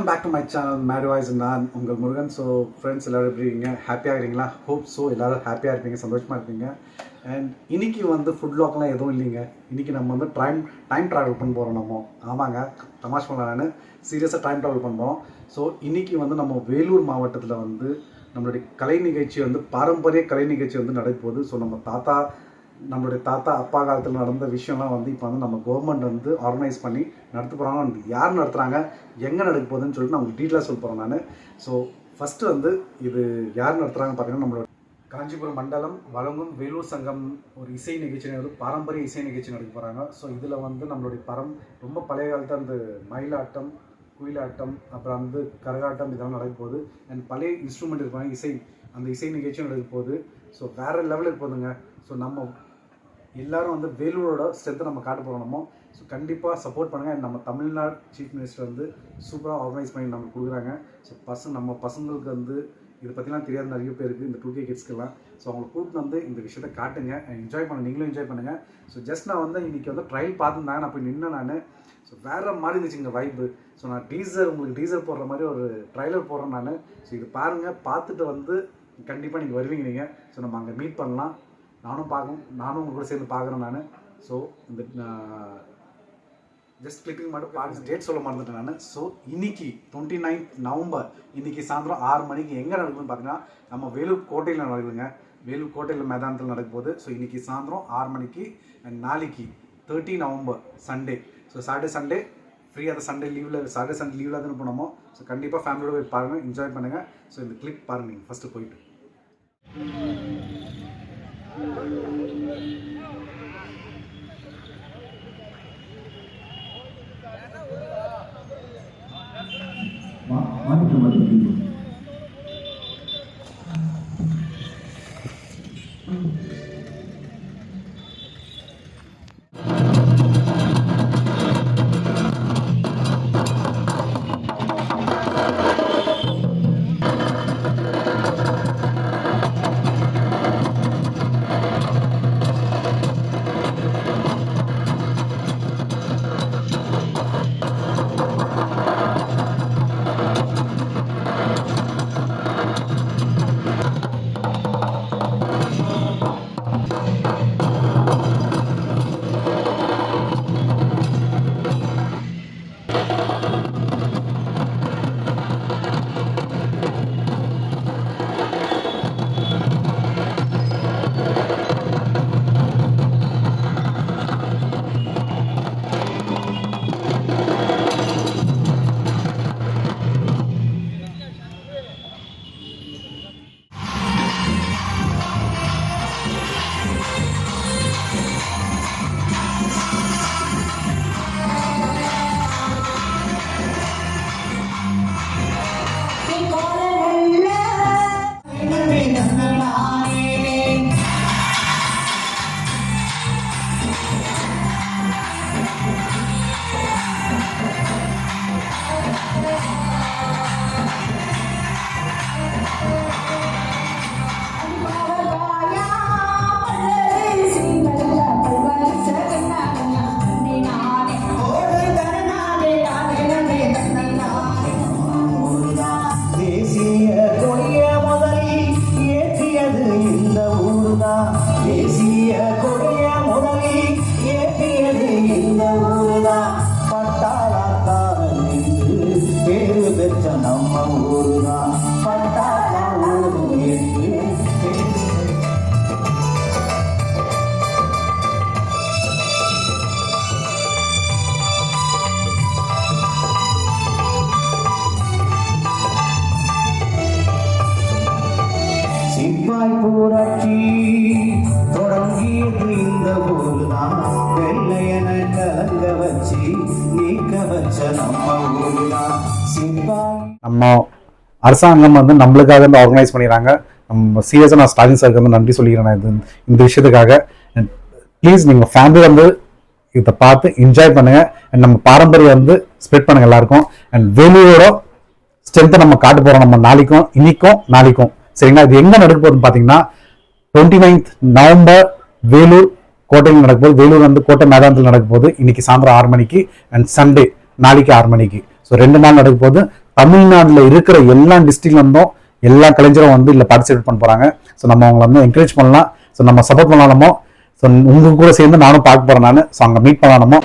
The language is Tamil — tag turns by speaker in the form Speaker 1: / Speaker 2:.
Speaker 1: Welcome back to my channel made voice. நான் உங்கள் முருகன். ஸோ ஃப்ரெண்ட்ஸ் எல்லோரும் எப்படி இருக்கீங்க? ஹாப்பியாக இருக்கீங்களா? ஹோப் ஸோ எல்லோரும் ஹாப்பியாக இருப்பீங்க, சந்தோஷமாக இருப்பீங்க. அண்ட் இன்றைக்கி ஃபுட் வ்ளாக்லாம் எதுவும் இல்லைங்க. இன்றைக்கி நம்ம டைம் ட்ராவல் பண்ண போகிறோம். ஆமாங்க, தமாஷ் பண்ணலாம், நான் சீரியஸாக டைம் ட்ராவல் பண்ணுறோம். ஸோ இன்றைக்கி நம்ம வேலூர் மாவட்டத்தில் நம்மளுடைய கலை நிகழ்ச்சி பாரம்பரிய கலை நிகழ்ச்சி நடக்கப்போகுது. ஸோ நம்மளுடைய தாத்தா அப்பா காலத்தில் நடந்த விஷயம்லாம் இப்போ நம்ம கவர்மெண்ட் ஆர்கனைஸ் பண்ணி நடத்த போகிறாங்க. யார் நடத்துகிறாங்க, எங்கே நடக்க போகுதுன்னு சொல்லிட்டு நான் உங்களுக்கு டீட்டெயிலாக சொல்ல போகிறேன் நான். ஸோ ஃபஸ்ட்டு இது யார் நடத்துகிறாங்க பார்த்தீங்கன்னா, நம்மளோட காஞ்சிபுரம் மண்டலம் வழங்கும் வேலூர் சங்கம் ஒரு இசை நிகழ்ச்சி பாரம்பரிய இசை நிகழ்ச்சி நடக்க போகிறாங்க. ஸோ இதில் நம்மளுடைய ரொம்ப பழைய காலத்தில் மயிலாட்டம், குயிலாட்டம், அப்புறம் கரகாட்டம் இதெல்லாம் நடக்க போகுது. அண்ட் பழைய இன்ஸ்ட்ருமெண்ட் இருப்பாங்க, அந்த இசை நிகழ்ச்சியும் நடக்க போகுது. ஸோ வேறு லெவலுக்கு போகுதுங்க. ஸோ நம்ம எல்லோரும் வேலூரோட ஸ்ட்ரென்த்தை நம்ம காட்ட போகிறோம். ஸோ கண்டிப்பாக சப்போர்ட் பண்ணுங்கள். நம்ம தமிழ்நாடு சீஃப் மினிஸ்டர் சூப்பராக ஆர்கனைஸ் பண்ணி நமக்கு கொடுக்குறாங்க. ஸோ நம்ம பசங்களுக்கு இதை பற்றிலாம் தெரியாத நிறைய பேருக்கு, இந்த 2K கிட்ஸ்க்கெல்லாம். ஸோ அவங்களை கூப்பிட்டு இந்த விஷயத்தை காட்டுங்க, என்ஜாய் பண்ண, நீங்களும் என்ஜாய் பண்ணுங்கள். ஸோ ஜஸ்ட் நான் இன்றைக்கி ட்ரையல் பார்த்துருந்தாங்க, நான் போய் நின்று நான். ஸோ வேறு மாதிரி இருந்துச்சுங்க வைப்பு. ஸோ நான் உங்களுக்கு டீசர் போடுற மாதிரி ஒரு ட்ரைலர் போடுறேன் நான். ஸோ இது பாருங்கள், பார்த்துட்டு கண்டிப்பாக நீங்கள் வருவீங்க நீங்கள். ஸோ நம்ம அங்கே மீட் பண்ணலாம். நானும் உங்க கூட சேர்ந்து பார்க்குறேன் நான். ஸோ இந்த ஜஸ்ட் கிளிப்பிங் மட்டும் பார்த்து டேட் சொல்ல மறந்துட்டேன் நான். ஸோ இன்னைக்கு 29 நவம்பர் இன்னைக்கு சாயந்தரம் 6 மணிக்கு எங்கே நடக்குதுன்னு பார்த்தீங்கன்னா, நம்ம வேலூர் கோட்டையில் நடக்குதுங்க. வேலூர் கோட்டையில் மைதானத்தில் நடக்க போகுது. ஸோ இன்னைக்கு சாயந்தரம் 6 மணிக்கு. அண்ட் நாளைக்கு 30 November Sunday. So Saturday Sunday free, அதை சாட்டர்டே சண்டே லீவில் தான் போனோமோ. ஸோ கண்டிப்பாக ஃபேமிலியோட போய் பாருங்கள், என்ஜாய் பண்ணுங்கள். ஸோ இந்த கிளிப் பாருங்கள் நீங்கள் ஃபஸ்ட்டு போயிட்டு.
Speaker 2: புரட்சி தொடங்கியது இந்த ஊருதான். வெள்ளையன கலங்க வச்சு நீக்க வச்ச நம்ம ஊருதான்.
Speaker 1: நம்ம அரசாங்கம் நம்மளுக்காக ஆர்கனைஸ் பண்ணிடுறாங்க. நம்ம சீரியஸாக நான் ஸ்டாலின் சாருக்கு நன்றி சொல்லிக்கிறேன் இந்த விஷயத்துக்காக. ப்ளீஸ் நீங்கள் ஃபேமிலி இதை பார்த்து என்ஜாய் பண்ணுங்க. அண்ட் நம்ம பாரம்பரியம் ஸ்ப்ரெட் பண்ணுங்க எல்லாருக்கும். அண்ட் வேலூரோட ஸ்ட்ரென்த்தை நம்ம காட்ட போறோம், நம்ம நாளைக்கும் சரிங்களா. இது எங்க நடக்க போகுதுன்னு பாத்தீங்கன்னா 29 நவம்பர் வேலூர் கோட்டையில் நடக்க போகுது. வேலூர் கோட்டை மைதானத்தில் நடக்க போகுது. இன்னைக்கு சாயந்தரம் 6 மணிக்கு. அண்ட் சண்டே நாளைக்கு 6 மணிக்கு. ஸோ 2 நாள் நடக்க போகுது. தமிழ்நாட்டில் இருக்கிற எல்லா டிஸ்ட்ரிக்ட்ல இருந்தும் எல்லா கலைஞரும் வந்து இல்லை பார்ட்டிசிபேட் பண்ண போறாங்க. ஸோ நம்ம அவங்களை வந்து என்கரேஜ் பண்ணலாம். ஸோ நம்ம சப்போர்ட் பண்ணலாமோ. ஸோ உங்க கூட சேர்ந்து நானும் பார்க்க போறேன். நான் ஸோ அங்கே மீட் பண்ணலாமோ.